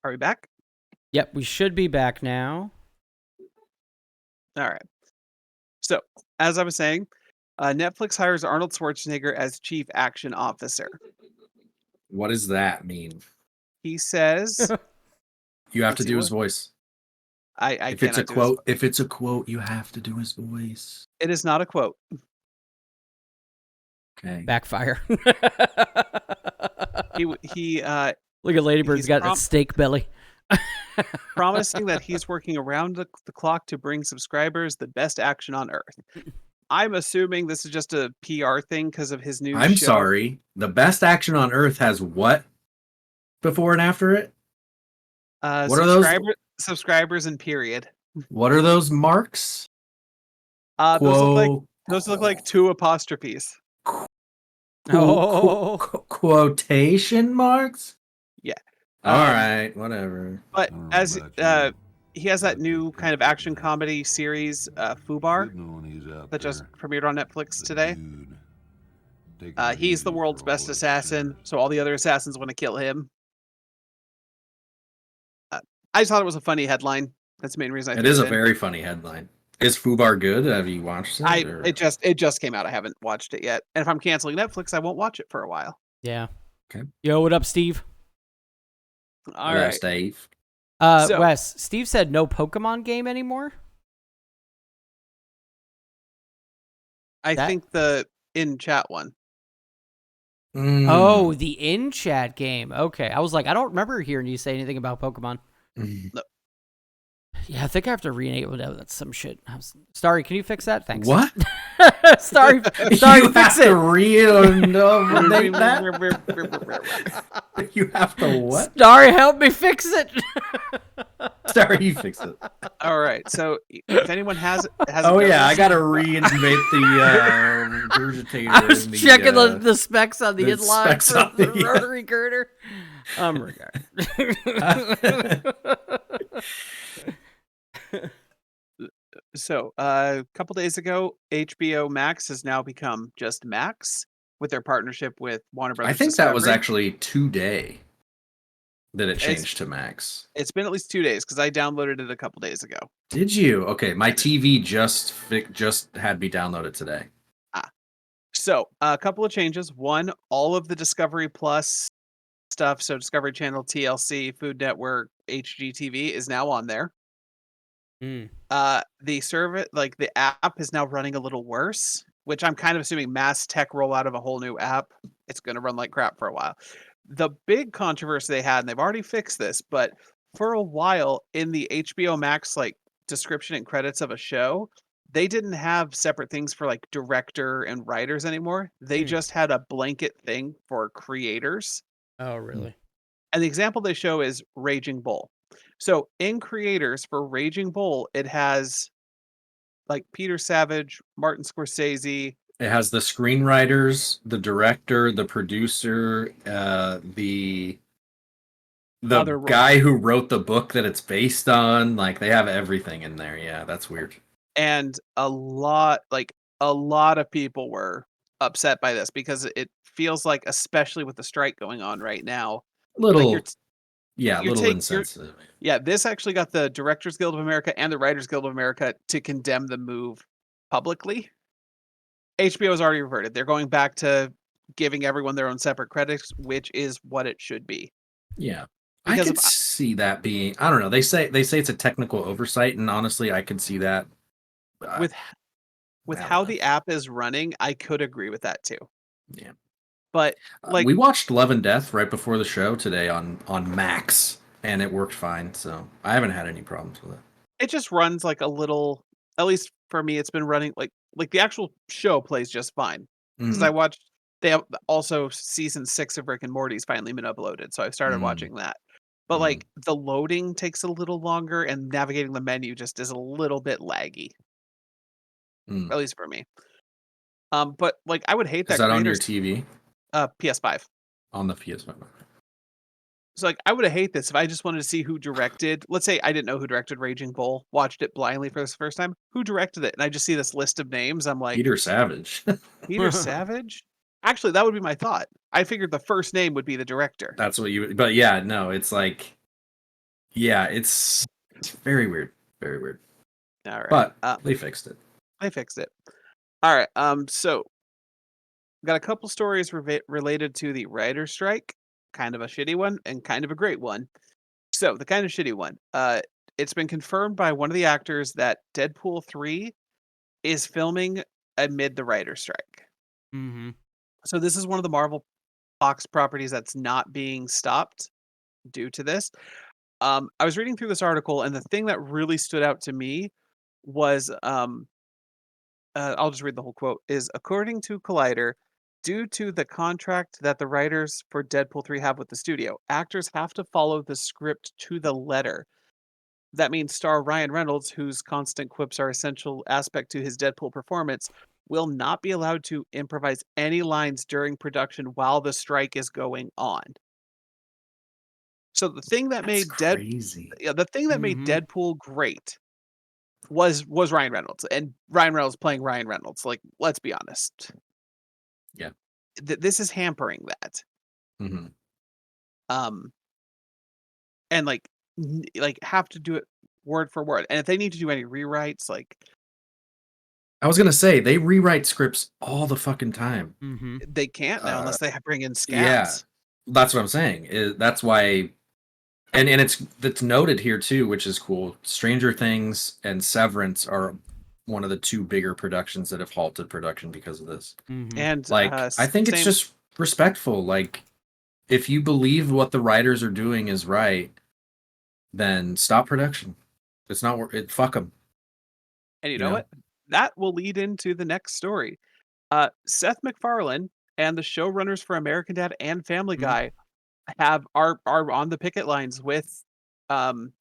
Are we back? Yep, we should be back now. All right. So, as I was saying, Netflix hires Arnold Schwarzenegger as Chief Action Officer. What does that mean? He says, You have Let's to see, do what? his voice. I If it's a cannot do his quote, if it's a quote, you have to do his voice. It is not a quote. Okay. Backfire. He Look at Ladybird's he's got that steak belly. promising that he's working around the clock to bring subscribers the best action on Earth. I'm assuming this is just a PR thing because of his new I'm show. sorry. The best action on Earth has what before and after it? What are those? Subscribers and period. What are those marks? Those look like two apostrophes. Quotation marks? Yeah. All right, whatever. But as he has that new kind of action comedy series, Fubar, that just premiered on Netflix today. He's the world's best assassin, so all the other assassins want to kill him. I just thought it was a funny headline. That's the main reason I It is a very funny headline. Is Fubar good? Have you watched it? It just came out. I haven't watched it yet. And if I'm canceling Netflix, I won't watch it for a while. Yeah. Okay. Yo, what up, Steve? All right, Steve. Wes, Steve said no Pokemon game anymore? I think the in-chat one. Oh, the in-chat game. Okay. I was like, I don't remember hearing you say anything about Pokemon. No. Yeah, I think I have to rename it. That's some shit. Starry, can you fix that? Thanks. What? Starry, fix it. You have to what? Starry, help me fix it. Starry, you fix it. All right. So if anyone has oh yeah, I gotta reinvent the regurgitator. I was checking the specs on the inline for the rotary girder. So, a couple days ago, HBO Max has now become just Max with their partnership with Warner Brothers. I think that was actually today that it changed to Max. It's been at least 2 days because I downloaded it a couple days ago. Did you? Okay, my TV just had me download it today. So, a couple of changes. One, all of the Discovery Plus stuff, so Discovery Channel, TLC, Food Network, HGTV is now on there. The service, like the app, is now running a little worse, which I'm kind of assuming mass tech rollout of a whole new app. It's going to run like crap for a while. The big controversy they had, and they've already fixed this, but for a while in the HBO Max like description and credits of a show, they didn't have separate things for like director and writers anymore. They just had a blanket thing for creators. Oh, really? And the example they show is Raging Bull. So in creators for Raging Bull, it has like Peter Savage, Martin Scorsese. It has the screenwriters, the director, the producer, the guy who wrote the book that it's based on. Like they have everything in there. Yeah, that's weird. And a lot of people were upset by this because it feels like, especially with the strike going on right now, little insensitive. Yeah, this actually got the Directors Guild of America and the Writers Guild of America to condemn the move publicly. HBO has already reverted. They're going back to giving everyone their own separate credits, which is what it should be. Yeah. I could see that being, I don't know. They say it's a technical oversight, and honestly, I could see that. With how the app is running, I could agree with that too. Yeah. But like we watched Love and Death right before the show today on Max, and it worked fine. So I haven't had any problems with it. It just runs like a little. At least for me, it's been running like the actual show plays just fine because I watched. They have also season 6 of Rick and Morty's finally been uploaded, so I started watching that. But like the loading takes a little longer, and navigating the menu just is a little bit laggy. At least for me. But like I would hate that. Is that on your TV? PS5. On the PS5. So like I would hate this if I just wanted to see who directed. Let's say I didn't know who directed Raging Bull, watched it blindly for the first time. Who directed it? And I just see this list of names. I'm like, Peter Savage. Peter Savage? Actually, that would be my thought. I figured the first name would be the director. That's what you. But yeah, no, it's like Yeah, it's very weird. Very weird. All right. But they fixed it. They fixed it. All right. So got a couple stories related to the writer's strike, kind of a shitty one and kind of a great one. So the kind of shitty one, it's been confirmed by one of the actors that Deadpool 3 is filming amid the writer's strike. Mm-hmm. So this is one of the Marvel Fox properties that's not being stopped due to this. I was reading through this article, and the thing that really stood out to me was I'll just read the whole quote, is according to Collider, due to the contract that the writers for Deadpool 3 have with the studio, actors have to follow the script to the letter. That means star Ryan Reynolds, whose constant quips are essential aspect to his Deadpool performance, will not be allowed to improvise any lines during production while the strike is going on. So the thing that That's made crazy. the thing that made Mhm. Deadpool great was Ryan Reynolds, and Ryan Reynolds playing Ryan Reynolds. Like, let's be honest. Yeah. This is hampering that. hmm Um, and like have to do it word for word. And if they need to do any rewrites, like I was gonna say they rewrite scripts all the fucking time. Mm-hmm. they can't now Uh, unless they bring in yeah, scabs. that's what I'm saying. That's why, and it's noted here too, which is cool. Stranger Things and Severance are one of the two bigger productions that have halted production because of this. Mm-hmm. And Like, I think it's same. just respectful. Like, if you believe what the writers are doing is right, then stop production. It's not worth it. Fuck them. And you You know know. what? That will lead into the next story. Seth MacFarlane and the showrunners for American Dad and Family Mhm. Guy are on the picket lines um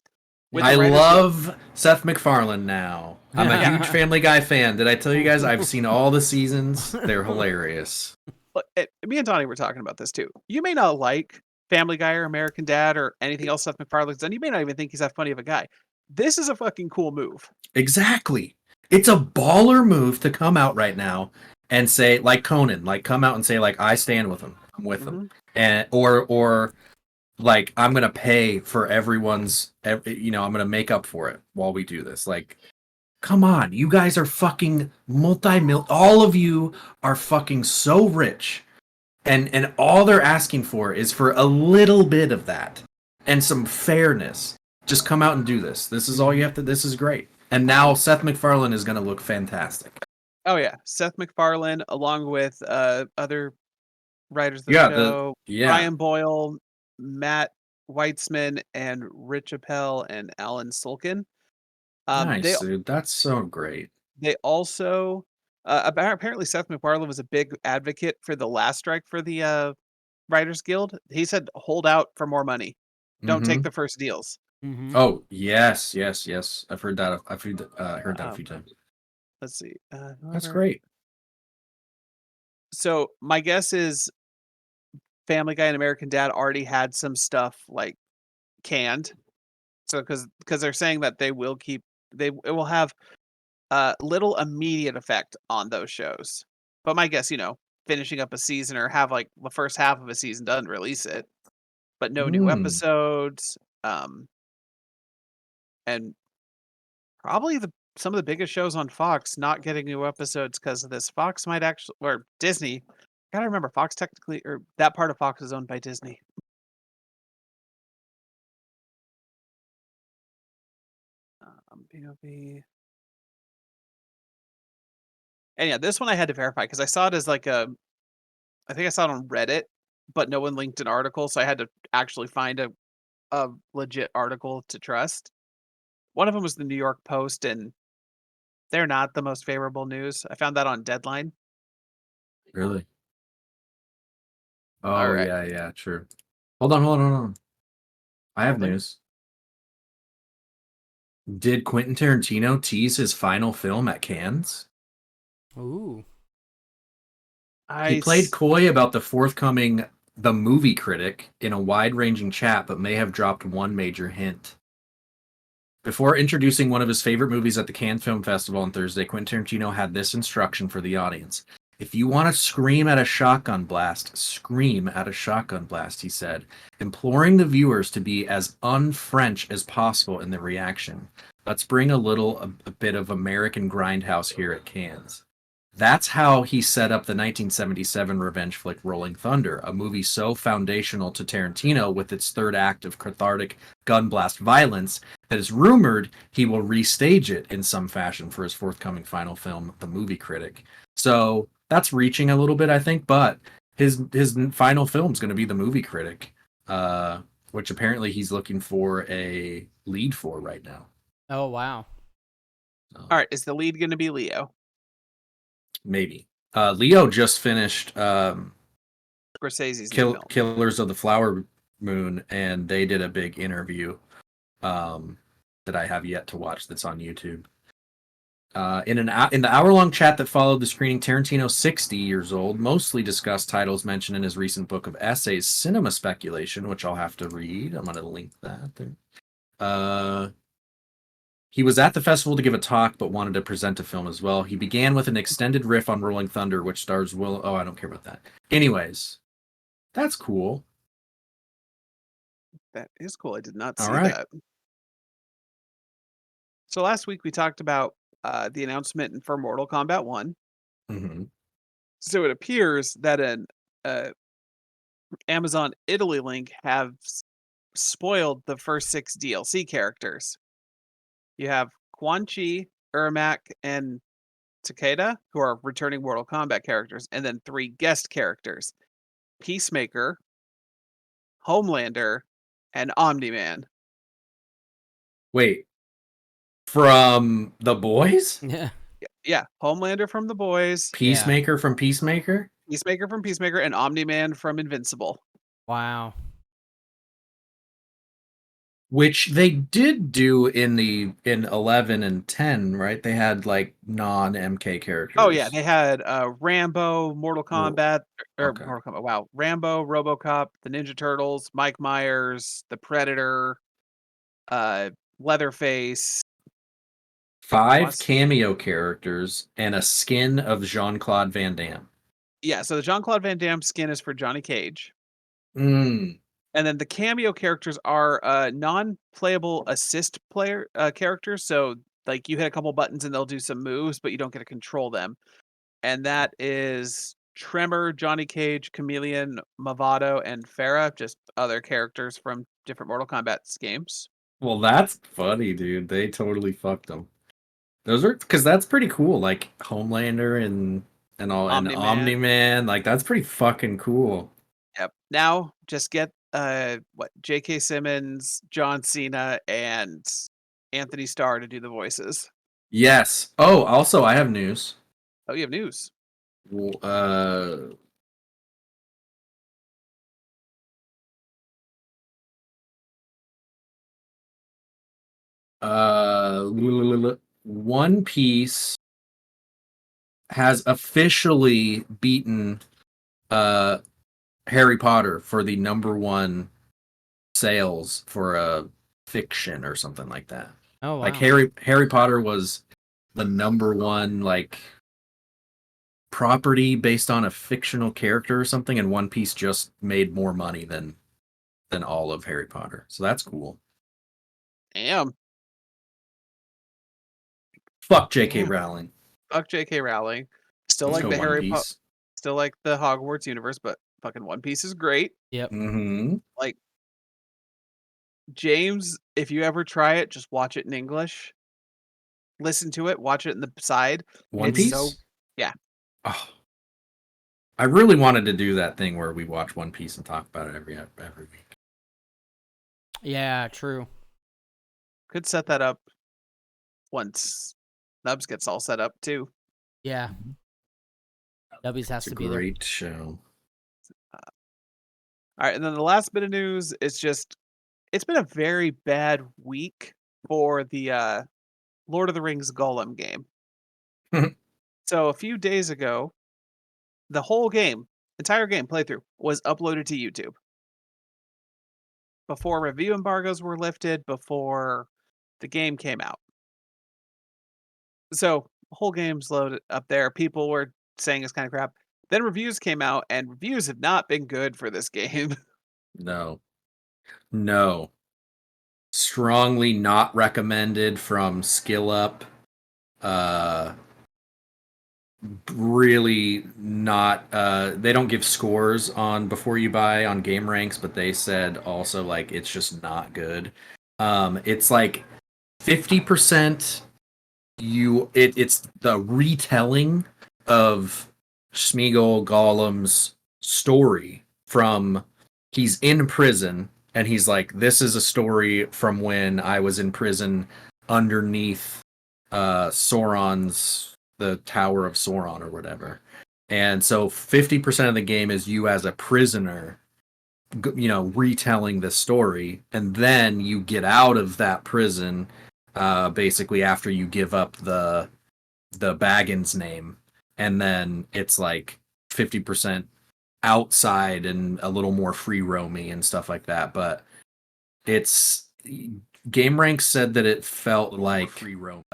with the I Writers Guild. love Seth MacFarlane now. I'm a Yeah, huge Family Guy fan. Did I tell you guys I've seen all the seasons? They're hilarious. but me and Donnie were talking about this too. You may not like Family Guy or American Dad or anything else Seth MacFarlane's done. You may not even think he's that funny of a guy. This is a fucking cool move. Exactly. It's a baller move to come out right now and say, like Conan, like come out and say, like, I stand with him. I'm with him. Hmm. And or like I'm gonna pay for everyone's I'm gonna make up for it while we do this. Like, come on, you guys are fucking all of you are fucking so rich. And all they're asking for is for a little bit of that and some fairness. Just come out and do this. This is all you have to. This is great. And now Seth MacFarlane is going to look fantastic. Oh yeah, Seth MacFarlane along with other writers of the Yeah, show, yeah. Brian Boyle, Matt Weitzman, and Rich Appel and Alan Sulkin. They Nice, dude. That's so great. they also apparently Seth MacFarlane was a big advocate for the last strike for the Writers Guild. He said, "Hold out for more money. Don't take Mm-hmm. the first deals." Mm-hmm. Oh, yes, yes, yes. I've heard that. Heard that a few Um, times. let's see. That's Whoever. great. So my guess is Family Guy and American Dad already had some stuff like canned. So because they're saying that it will have little immediate effect on those shows. But my guess, finishing up a season or have like the first half of a season done, release it, but no new Mm. episodes. And probably some of the biggest shows on Fox not getting new episodes because of this. Fox might actually, or Disney. Gotta remember, Fox technically, or that part of Fox is owned by Disney. POV. And yeah, this one I had to verify because I saw it as like I think I saw it on Reddit, but no one linked an article, so I had to actually find a legit article to trust. One of them was the New York Post, and they're not the most favorable news. I found that on Deadline. Really? All Oh, right, yeah, yeah, true. Hold on. I have holding. news. Did Quentin Tarantino tease his final film at Cannes? Ooh. He played coy about the forthcoming The Movie Critic in a wide-ranging chat, but may have dropped one major hint. Before introducing one of his favorite movies at the Cannes Film Festival on Thursday, Quentin Tarantino had this instruction for the audience. If you want to scream at a shotgun blast, scream at a shotgun blast, he said, imploring the viewers to be as un-French as possible in the reaction. Let's bring a bit of American grindhouse here at Cannes. That's how he set up the 1977 revenge flick Rolling Thunder, a movie so foundational to Tarantino with its third act of cathartic gun blast violence that is rumored he will restage it in some fashion for his forthcoming final film, The Movie Critic. So that's reaching a little bit, I think, but his final film is going to be The Movie Critic, which apparently he's looking for a lead for right now. Oh, wow. All right, is the lead going to be Leo? Maybe. Leo just finished Scorsese's new film. Killers of the Flower Moon, and they did a big interview that I have yet to watch that's on YouTube. In the hour-long chat that followed the screening, Tarantino, 60 years old, mostly discussed titles mentioned in his recent book of essays, Cinema Speculation, which I'll have to read. I'm going to link that there. He was at the festival to give a talk, but wanted to present a film as well. He began with an extended riff on Rolling Thunder, which stars Will... Oh, I don't care about that. Anyways, that's cool. That is cool. I did not see All right. that. So last week we talked about the announcement for Mortal Kombat 1. Mm-hmm. So it appears that an Amazon Italy link have spoiled the first 6 DLC characters. You have Quan Chi, Ermac, and Takeda, who are returning Mortal Kombat characters, and then 3 guest characters: Peacemaker, Homelander, and Omni-Man. Wait. From The Boys? Yeah. Yeah, Homelander from The Boys, Peacemaker from Peacemaker? Peacemaker from Peacemaker, and Omni-Man from Invincible. Wow. Which they did do in 11 and 10, right? They had like non-MK characters. Oh yeah, they had Rambo, Mortal Kombat, okay. Mortal Kombat. Wow, Rambo, RoboCop, the Ninja Turtles, Mike Myers, the Predator, Leatherface. 5 cameo characters and a skin of Jean-Claude Van Damme. Yeah, so the Jean-Claude Van Damme skin is for Johnny Cage. Mm. And then the cameo characters are non-playable assist player characters. So like you hit a couple buttons and they'll do some moves, but you don't get to control them. And that is Tremor, Johnny Cage, Chameleon, Movado, and Farah, just other characters from different Mortal Kombat games. Well, that's funny, dude. They totally fucked them. Those are because that's pretty cool. Like Homelander and all and Omni-Man. Omni-Man. Like that's pretty fucking cool. Yep. Now just get J.K. Simmons, John Cena, and Anthony Starr to do the voices. Yes. Oh, also I have news. Oh, you have news. One Piece has officially beaten Harry Potter for the #1 sales for a fiction or something like that. Oh, wow. Like Harry Potter was the #1 like property based on a fictional character or something, and One Piece just made more money than all of Harry Potter. So that's cool. Damn. Fuck J.K. Rowling. Fuck J.K. Rowling. Still Let's like go the One Piece. still like the Hogwarts universe, but fucking One Piece is great. Yep. Mm-hmm. Like, James, if you ever try it, just watch it in English. Listen to it, watch it in the side. One It's Piece? yeah. Oh. I really wanted to do that thing where we watch One Piece and talk about it every week. Yeah, true. Could set that up once Nubs gets all set up too. Yeah. W's has It's a to be there. great show. All right, and then the last bit of news is just it's been a very bad week for the Lord of the Rings Golem game. So a few days ago, the whole game, entire game playthrough, was uploaded to YouTube. Before review embargoes were lifted, before the game came out. So the whole game's loaded up there. People were saying it's kind of crap. Then reviews came out, and reviews have not been good for this game. No. No. Strongly not recommended from Skill Up. Really not. They don't give scores on before you buy on game ranks, but they said also like it's just not good. It's like 50% it's the retelling of Smeagol Gollum's story from he's in prison and he's like, this is a story from when I was in prison underneath Sauron's the Tower of Sauron or whatever. And so 50% of the game is you as a prisoner, retelling the story, and then you get out of that prison basically after you give up the Baggins name, and then it's like 50% outside and a little more free roamy and stuff like that. But it's GameRank said that it felt like free roam,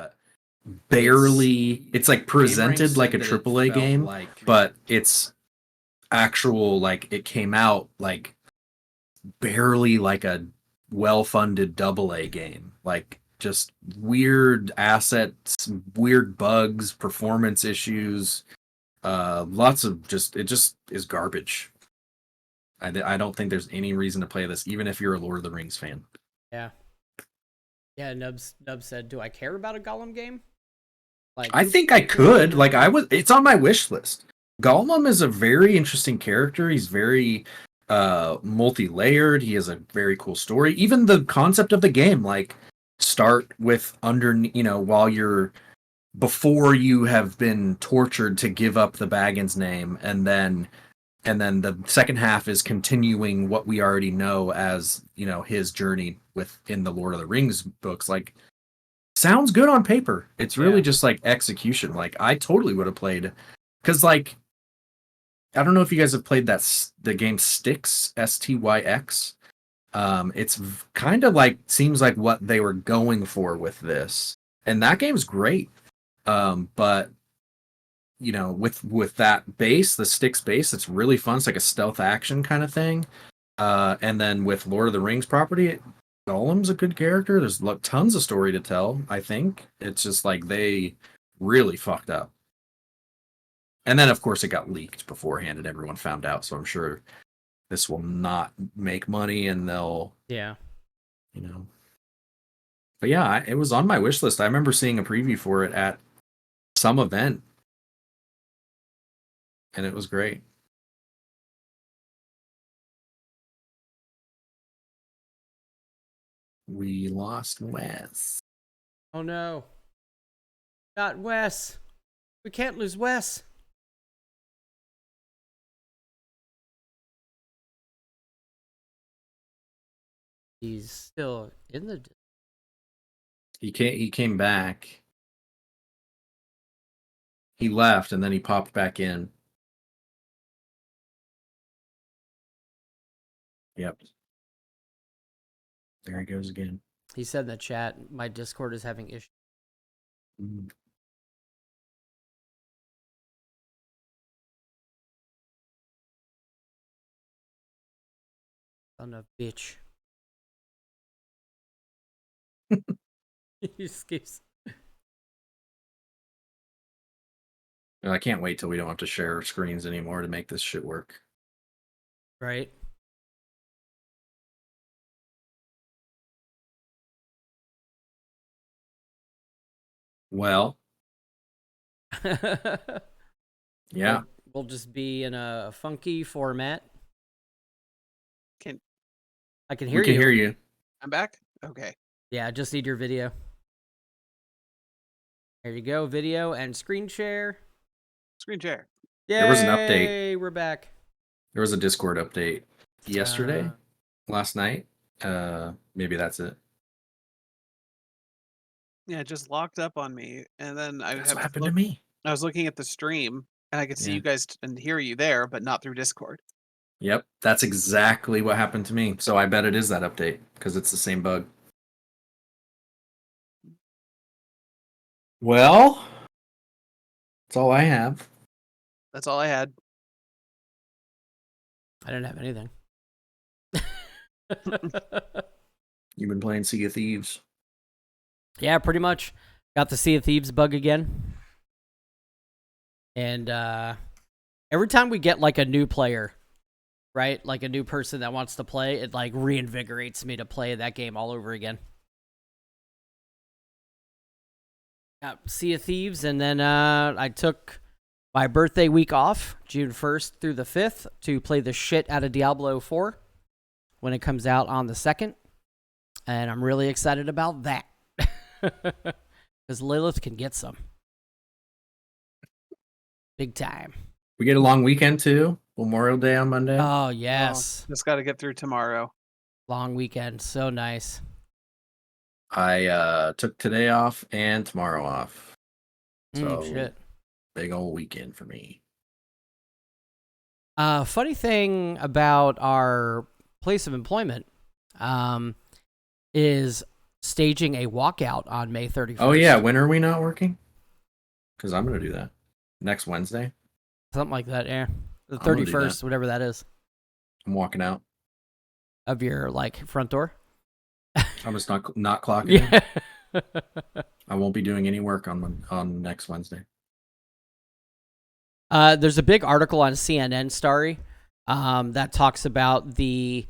barely. It's like presented like a AAA game, but it's actual like it came out like barely like a well-funded AA game. Like just weird assets, weird bugs, performance issues, lots of it just is garbage. I don't think there's any reason to play this, even if you're a Lord of the Rings fan. Yeah. Yeah, Nubs said, do I care about a Gollum game? Like, I think I could. Like it's on my wish list. Gollum is a very interesting character. He's very multi-layered. He has a very cool story. Even the concept of the game, like start with while you're before you have been tortured to give up the Baggins name, and then the second half is continuing what we already know as his journey within the Lord of the Rings books. Like, sounds good on paper. It's really just like execution. Like, I totally would have played, because like I don't know if you guys have played the game Styx, Styx. It's kind of like seems like what they were going for with this, and that game's great. But with that base, the Styx base, it's really fun. It's like a stealth action kind of thing. And then with Lord of the Rings property, Gollum's a good character. There's tons of story to tell. I think it's just like they really fucked up. And then, of course, it got leaked beforehand and everyone found out. So I'm sure this will not make money and they'll... Yeah. But yeah, it was on my wish list. I remember seeing a preview for it at some event. And it was great. We lost Wes. Oh no. Not Wes. We can't lose Wes. He's still in the... He came back. He left and then he popped back in. Yep. There he goes again. He said in the chat, my Discord is having issues. Mm. Son of a bitch. He just keeps... I can't wait till we don't have to share screens anymore to make this shit work. Right? Well, yeah. We'll just be in a funky format. I can hear you. We can hear you. I'm back? Okay. Yeah, I just need your video. There you go, video and screen share. Screen share. Yay, There was an update. We're back. There was a Discord update yesterday, last night. Maybe that's it. Yeah, it just locked up on me, and then That's what happened to me. I was looking at the stream, and I could see you guys and hear you there, but not through Discord. Yep, that's exactly what happened to me. So I bet it is that update, because it's the same bug. Well, that's all I have. That's all I had. I didn't have anything. You've been playing Sea of Thieves. Yeah, pretty much. Got the Sea of Thieves bug again. And every time we get like a new player, right? Like a new person that wants to play, it like reinvigorates me to play that game all over again. Got Sea of Thieves, and then I took my birthday week off, June 1st through the 5th, to play the shit out of Diablo 4 when it comes out on the 2nd. And I'm really excited about that. Because Lilith can get some. Big time. We get a long weekend too. Memorial Day on Monday. Oh, yes. Just got to get through tomorrow. Long weekend. So nice. I took today off and tomorrow off. So Shit. big old weekend for me. Funny thing about our place of employment is staging a walkout on May 31st. Oh yeah, when are we not working? Because I'm gonna do that next Wednesday. Something like that, yeah. The I'm gonna do 31st, that. whatever that is. I'm walking out. Of your, like, front door? I'm just not clocking in. Yeah. I won't be doing any work on next Wednesday. There's a big article on CNN Starry that talks about the,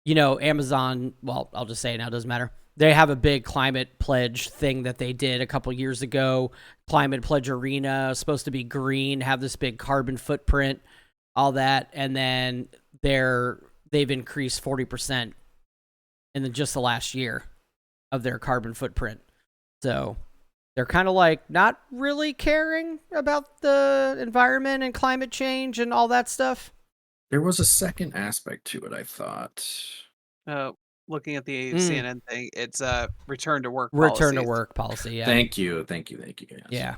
Amazon. Well, I'll just say it now, it doesn't matter. They have a big climate pledge thing that they did a couple years ago. Climate Pledge Arena, supposed to be green, have this big carbon footprint, all that. And then they've increased 40% in just the last year of their carbon footprint. So they're kind of like not really caring about the environment and climate change and all that stuff. There was a second aspect to it, I thought. Looking at the CNN thing, it's a return to work Return to policies. work policy, yeah. Thank you. Yes. Yeah.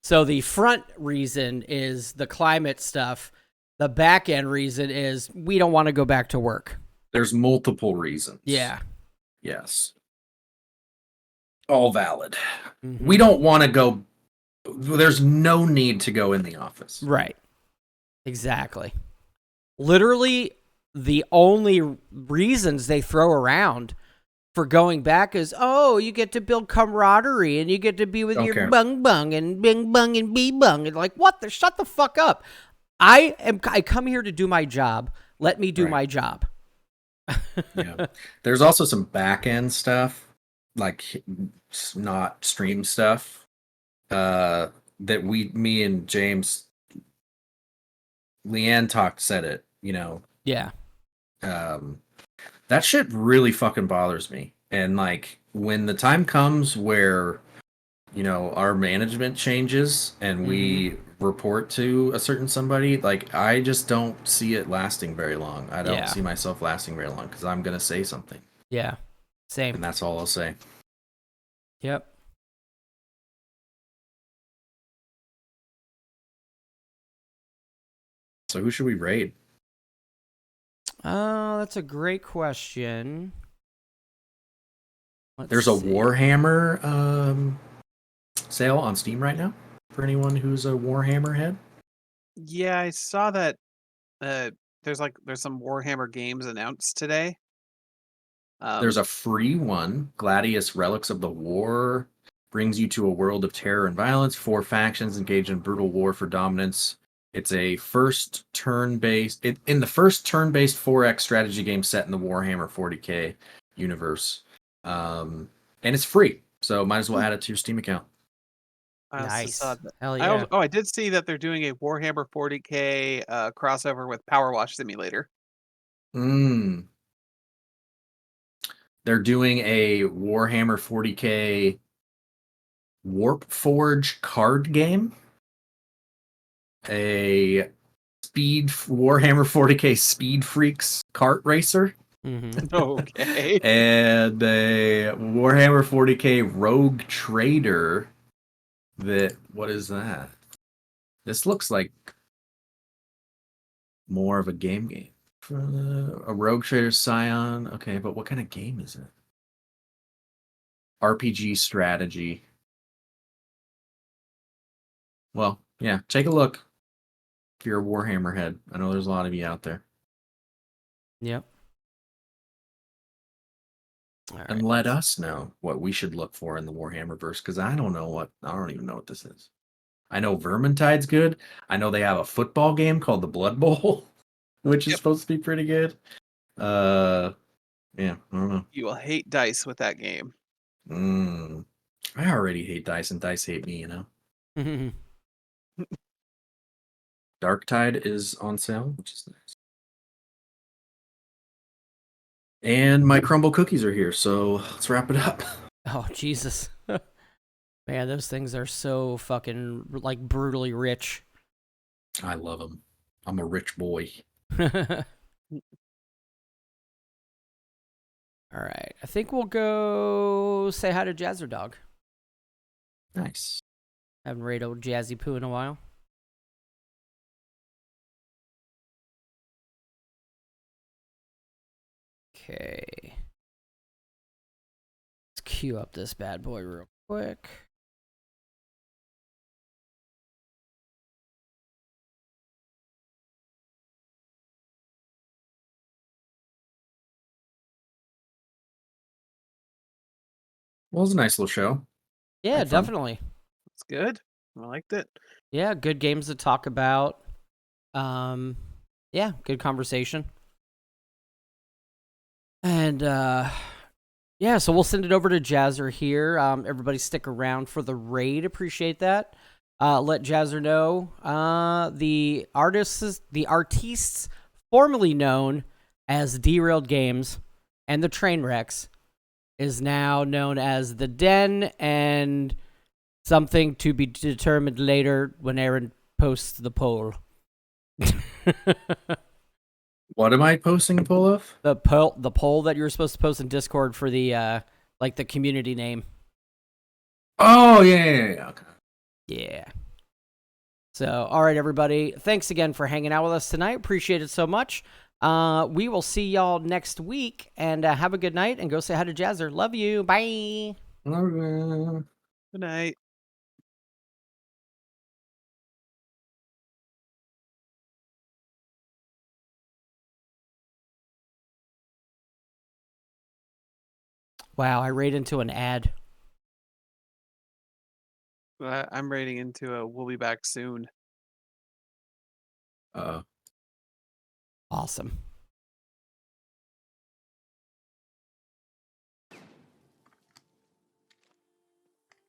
So the front reason is the climate stuff. The back end reason is we don't want to go back to work. There's multiple reasons. Yeah. Yes. All valid. Mm-hmm. We don't want to go. There's no need to go in the office. Right. Exactly. Literally, the only reasons they throw around for going back is, oh, you get to build camaraderie and you get to be with your bung bung and bing bung and bee bung. And like, what the? Shut the fuck up. I come here to do my job. Let me do my job. Yeah. There's also some back end stuff, like not stream stuff, that me and James, Leanne said it, Yeah. That shit really fucking bothers me. And like when the time comes where, our management changes and we report to a certain somebody, like I just don't see it lasting very long. I don't see myself lasting very long because I'm going to say something. Yeah. Same. And that's all I'll say. Yep. So who should we raid? That's a great question. There's a Warhammer sale on Steam right now for anyone who's a Warhammer head. Yeah, I saw that. There's some Warhammer games announced today. There's a free one, Gladius Relics of the War, brings you to a world of terror and violence. 4 factions engage in brutal war for dominance. It's a first turn-based 4X strategy game set in the Warhammer 40K universe. And it's free, so might as well add it to your Steam account. Nice. Hell yeah. I did see that they're doing a Warhammer 40K crossover with Power Wash Simulator. They're doing a Warhammer 40K Warp Forge card game. A Warhammer 40K Speed Freaks kart racer. Okay. And a Warhammer 40K Rogue Trader. What is that? This looks like more of a game. A Rogue Trader Scion. Okay, but what kind of game is it? RPG strategy. Well, yeah, take a look. If you're a Warhammer head, I know there's a lot of you out there. Yep. And let us know what we should look for in the Warhammer verse, because I don't even know what this is. I know Vermintide's good. I know they have a football game called the Blood Bowl, which is supposed to be pretty good. Yeah, I don't know. You will hate dice with that game. I already hate dice, and dice hate me, Darktide is on sale, which is nice. And my crumble cookies are here, so let's wrap it up. Oh, Jesus. Man, those things are so fucking, like, brutally rich. I love them. I'm a rich boy. All right. I think we'll go say hi to Jazzer Dog. Nice. Haven't raid old Jazzy Poo in a while. Okay. Let's queue up this bad boy real quick. Well, it was a nice little show. Yeah, Had fun. definitely. It's good. I liked it. Yeah, good games to talk about. Yeah, good conversation. And yeah, so we'll send it over to Jazzer here. Everybody stick around for the raid. Appreciate that. Let Jazzer know. The artists formerly known as Derailed Games and the Trainwrecks is now known as the Den, and something to be determined later when Aaron posts the poll. What am I posting a poll of? The poll that you were supposed to post in Discord for the like the community name. Oh yeah. Okay. Yeah. So, all right, everybody. Thanks again for hanging out with us tonight. Appreciate it so much. We will see y'all next week, and have a good night, and go say hi to Jazzer. Love you. Bye. Okay. Good night. Wow, I raid into an ad. I'm raiding into a we'll be back soon. Awesome.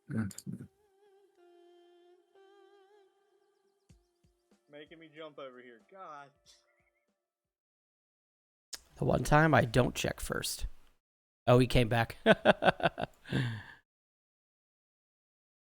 Making me jump over here. God. The one time I don't check first. Oh, he came back.